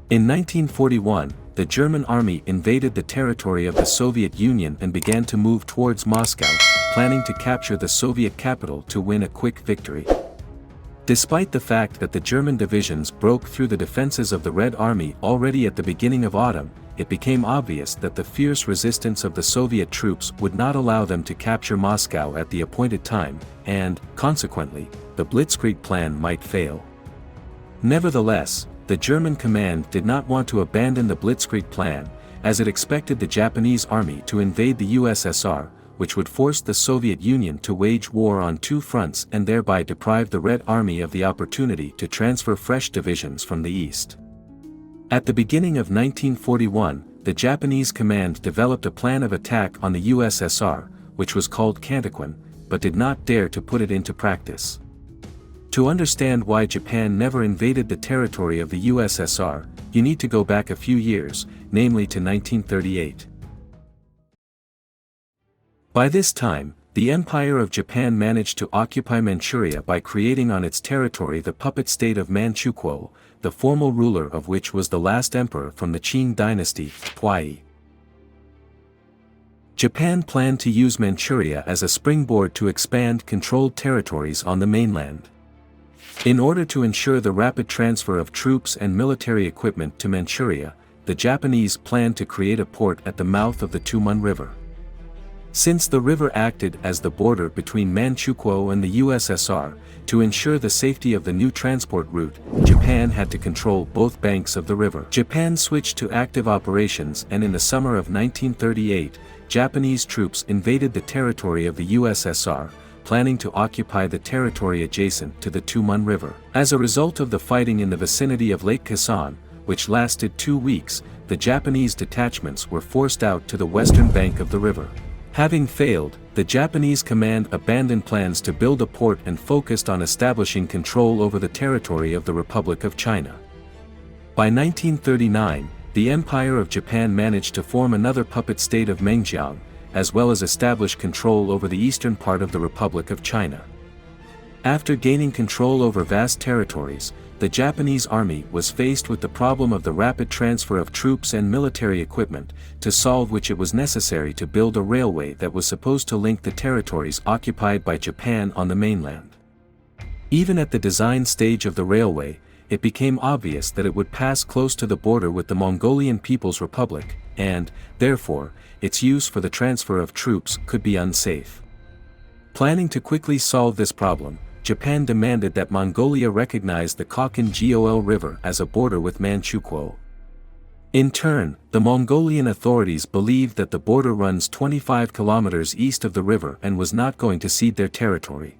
In 1941, the German army invaded the territory of the Soviet Union and began to move towards Moscow, planning to capture the Soviet capital to win a quick victory. Despite the fact that the German divisions broke through the defenses of the Red Army already at the beginning of autumn, it became obvious that the fierce resistance of the Soviet troops would not allow them to capture Moscow at the appointed time, and, consequently, the Blitzkrieg plan might fail. Nevertheless, the German command did not want to abandon the Blitzkrieg plan, as it expected the Japanese army to invade the USSR, which would force the Soviet Union to wage war on two fronts and thereby deprive the Red Army of the opportunity to transfer fresh divisions from the east. At the beginning of 1941, the Japanese command developed a plan of attack on the USSR, which was called Khalkhin, but did not dare to put it into practice. To understand why Japan never invaded the territory of the USSR, you need to go back a few years, namely to 1938. By this time, the Empire of Japan managed to occupy Manchuria by creating on its territory the puppet state of Manchukuo, the formal ruler of which was the last emperor from the Qing dynasty, Huai. Japan planned to use Manchuria as a springboard to expand controlled territories on the mainland. In order to ensure the rapid transfer of troops and military equipment to Manchuria, the Japanese planned to create a port at the mouth of the Tumen River. Since the river acted as the border between Manchukuo and the USSR, to ensure the safety of the new transport route, Japan had to control both banks of the river. Japan switched to active operations, and in the summer of 1938, Japanese troops invaded the territory of the USSR, planning to occupy the territory adjacent to the Tumen River. As a result of the fighting in the vicinity of Lake Khasan, which lasted 2 weeks, the Japanese detachments were forced out to the western bank of the river. Having failed, the Japanese command abandoned plans to build a port and focused on establishing control over the territory of the Republic of China. By 1939, the Empire of Japan managed to form another puppet state of Mengjiang, as well as establish control over the eastern part of the Republic of China. After gaining control over vast territories, the Japanese army was faced with the problem of the rapid transfer of troops and military equipment, to solve which it was necessary to build a railway that was supposed to link the territories occupied by Japan on the mainland. Even at the design stage of the railway, it became obvious that it would pass close to the border with the Mongolian People's Republic, and, therefore, its use for the transfer of troops could be unsafe. Planning to quickly solve this problem, Japan demanded that Mongolia recognize the Khalkhin Gol River as a border with Manchukuo. In turn, the Mongolian authorities believed that the border runs 25 kilometers east of the river and was not going to cede their territory.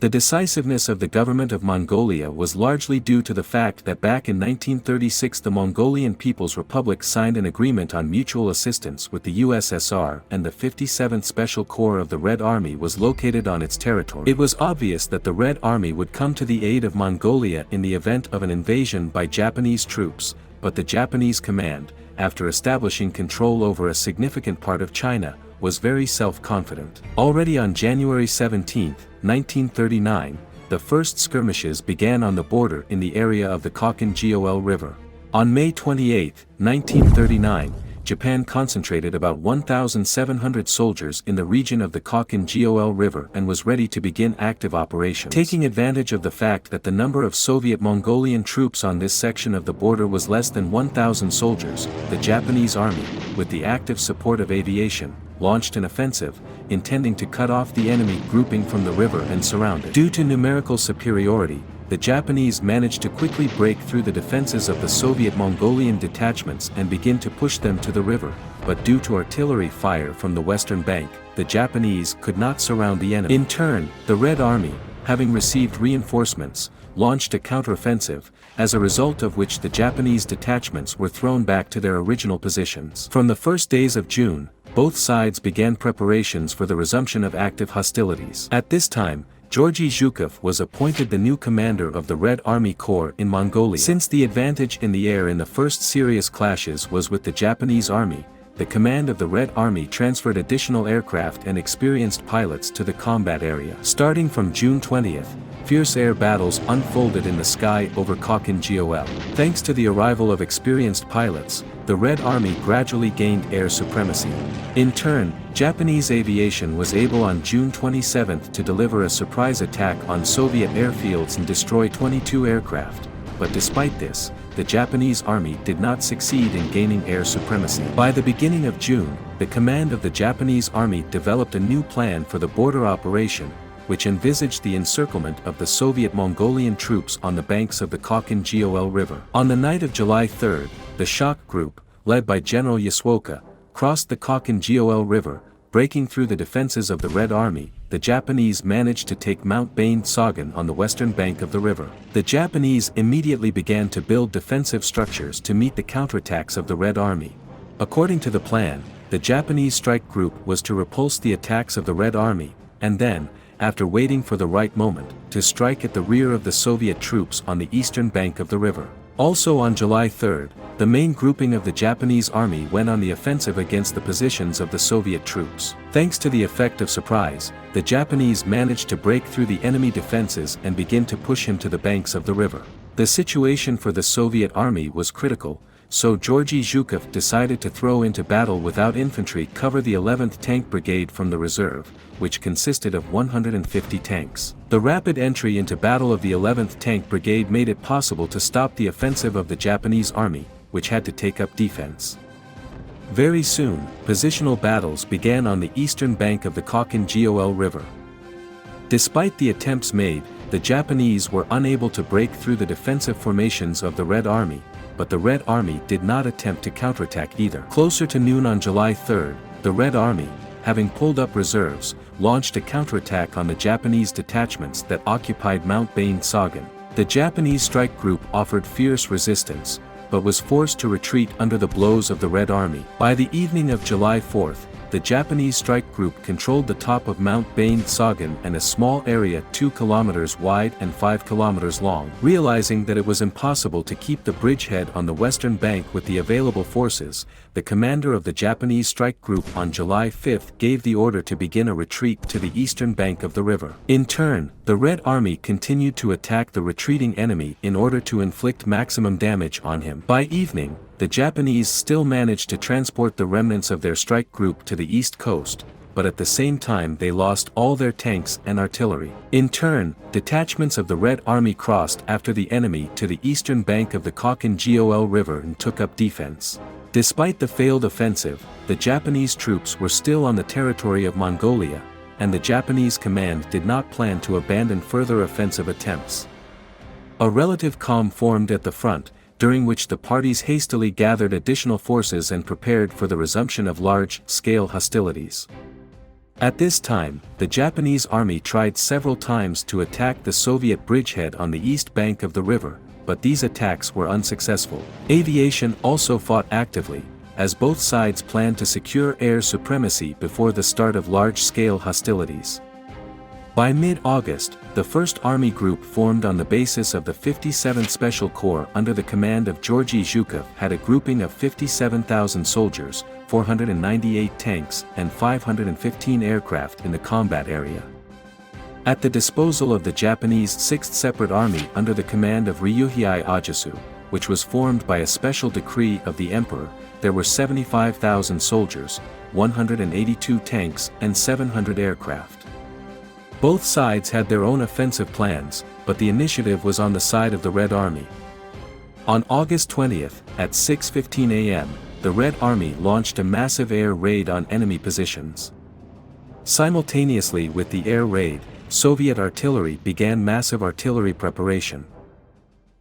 The decisiveness of the government of Mongolia was largely due to the fact that back in 1936 the Mongolian People's Republic signed an agreement on mutual assistance with the USSR, and the 57th Special Corps of the Red Army was located on its territory. It was obvious that the Red Army would come to the aid of Mongolia in the event of an invasion by Japanese troops, but the Japanese command, after establishing control over a significant part of China, was very self-confident. Already on January 17, 1939, the first skirmishes began on the border in the area of the Khalkhin Gol River. On May 28, 1939, Japan concentrated about 1,700 soldiers in the region of the Khalkhin Gol River and was ready to begin active operations. Taking advantage of the fact that the number of Soviet-Mongolian troops on this section of the border was less than 1,000 soldiers, the Japanese army, with the active support of aviation, launched an offensive, intending to cut off the enemy grouping from the river and surround it. Due to numerical superiority, the Japanese managed to quickly break through the defenses of the Soviet-Mongolian detachments and begin to push them to the river, but due to artillery fire from the western bank, the Japanese could not surround the enemy. In turn, the Red Army, having received reinforcements, launched a counteroffensive, as a result of which the Japanese detachments were thrown back to their original positions. From the first days of June, both sides began preparations for the resumption of active hostilities. At this time, Georgy Zhukov was appointed the new commander of the Red Army Corps in Mongolia. Since the advantage in the air in the first serious clashes was with the Japanese army, the command of the Red Army transferred additional aircraft and experienced pilots to the combat area. Starting from June 20th, fierce air battles unfolded in the sky over Khalkhin Gol. Thanks to the arrival of experienced pilots, the Red Army gradually gained air supremacy. In turn, Japanese aviation was able on June 27 to deliver a surprise attack on Soviet airfields and destroy 22 aircraft, but despite this, the Japanese army did not succeed in gaining air supremacy. By the beginning of June, the command of the Japanese army developed a new plan for the border operation, which envisaged the encirclement of the Soviet Mongolian troops on the banks of the Khalkhin Gol River. On the night of July 3, the shock group, led by General Yasuoka, crossed the Khalkhin Gol River, breaking through the defenses of the Red Army. The Japanese managed to take Mount Bain-Tsagan on the western bank of the river. The Japanese immediately began to build defensive structures to meet the counterattacks of the Red Army. According to the plan, the Japanese strike group was to repulse the attacks of the Red Army, and then, after waiting for the right moment, to strike at the rear of the Soviet troops on the eastern bank of the river. Also on July 3, the main grouping of the Japanese army went on the offensive against the positions of the Soviet troops. Thanks to the effect of surprise, the Japanese managed to break through the enemy defenses and begin to push him to the banks of the river. The situation for the Soviet army was critical, so Georgy Zhukov decided to throw into battle without infantry cover the 11th Tank Brigade from the reserve, which consisted of 150 tanks. The rapid entry into battle of the 11th Tank Brigade made it possible to stop the offensive of the Japanese army, which had to take up defense. Very soon, positional battles began on the eastern bank of the Khalkhin Gol River. Despite the attempts made, the Japanese were unable to break through the defensive formations of the Red Army, but the Red Army did not attempt to counterattack either. Closer to noon on July 3, the Red Army, having pulled up reserves, launched a counterattack on the Japanese detachments that occupied Mount Bain-Tsagan. The Japanese strike group offered fierce resistance, but was forced to retreat under the blows of the Red Army. By the evening of July 4, the Japanese strike group controlled the top of Mount Bain-Tsagan and a small area 2 kilometers wide and 5 kilometers long. Realizing that it was impossible to keep the bridgehead on the western bank with the available forces, the commander of the Japanese strike group on July 5 gave the order to begin a retreat to the eastern bank of the river. In turn, the Red Army continued to attack the retreating enemy in order to inflict maximum damage on him. By evening, the Japanese still managed to transport the remnants of their strike group to the east coast, but at the same time they lost all their tanks and artillery. In turn, detachments of the Red Army crossed after the enemy to the eastern bank of the Khalkhin Gol River and took up defense. Despite the failed offensive, the Japanese troops were still on the territory of Mongolia, and the Japanese command did not plan to abandon further offensive attempts. A relative calm formed at the front, during which the parties hastily gathered additional forces and prepared for the resumption of large-scale hostilities. At this time, the Japanese army tried several times to attack the Soviet bridgehead on the east bank of the river, but these attacks were unsuccessful. Aviation also fought actively, as both sides planned to secure air supremacy before the start of large-scale hostilities. By mid-August, the 1st Army Group formed on the basis of the 57th Special Corps under the command of Georgy Zhukov had a grouping of 57,000 soldiers, 498 tanks, and 515 aircraft in the combat area. At the disposal of the Japanese 6th Separate Army under the command of Ryuhei Ieyasu, which was formed by a special decree of the Emperor, there were 75,000 soldiers, 182 tanks, and 700 aircraft. Both sides had their own offensive plans, but the initiative was on the side of the Red Army. On August 20, at 6:15 a.m., the Red Army launched a massive air raid on enemy positions. Simultaneously with the air raid, Soviet artillery began massive artillery preparation.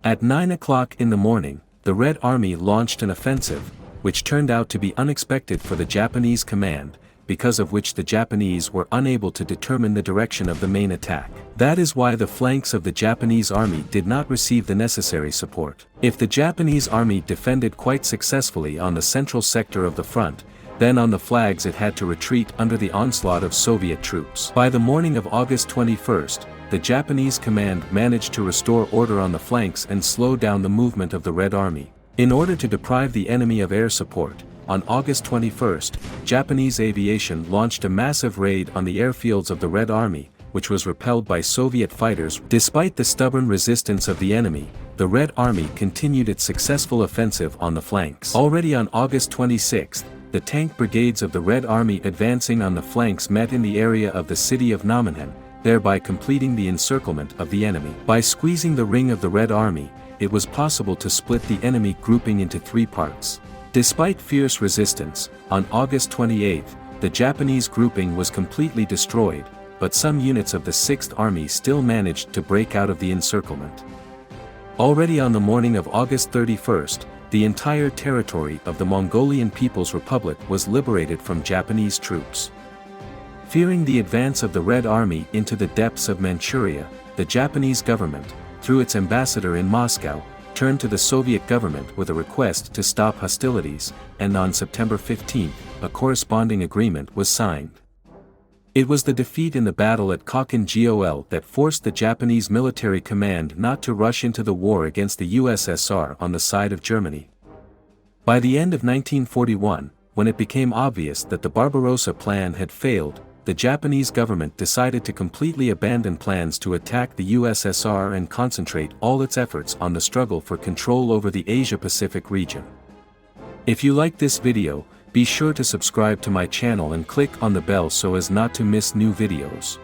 At 9 o'clock in the morning, the Red Army launched an offensive, which turned out to be unexpected for the Japanese command, because of which the Japanese were unable to determine the direction of the main attack. That is why the flanks of the Japanese army did not receive the necessary support. If the Japanese army defended quite successfully on the central sector of the front, then on the flanks it had to retreat under the onslaught of Soviet troops. By the morning of August 21, the Japanese command managed to restore order on the flanks and slow down the movement of the Red Army. In order to deprive the enemy of air support, on August 21, Japanese aviation launched a massive raid on the airfields of the Red Army, which was repelled by Soviet fighters. Despite the stubborn resistance of the enemy, the Red Army continued its successful offensive on the flanks. Already on August 26, the tank brigades of the Red Army advancing on the flanks met in the area of the city of Namenhen, thereby completing the encirclement of the enemy. By squeezing the ring of the Red Army, it was possible to split the enemy grouping into 3 parts. Despite fierce resistance, on August 28, the Japanese grouping was completely destroyed, but some units of the 6th Army still managed to break out of the encirclement. Already on the morning of August 31, the entire territory of the Mongolian People's Republic was liberated from Japanese troops. Fearing the advance of the Red Army into the depths of Manchuria, the Japanese government, through its ambassador in Moscow, turned to the Soviet government with a request to stop hostilities, and on September 15, a corresponding agreement was signed. It was the defeat in the battle at Khalkhin Gol that forced the Japanese military command not to rush into the war against the USSR on the side of Germany. By the end of 1941, when it became obvious that the Barbarossa plan had failed, the Japanese government decided to completely abandon plans to attack the USSR and concentrate all its efforts on the struggle for control over the Asia-Pacific region. If you like this video, be sure to subscribe to my channel and click on the bell so as not to miss new videos.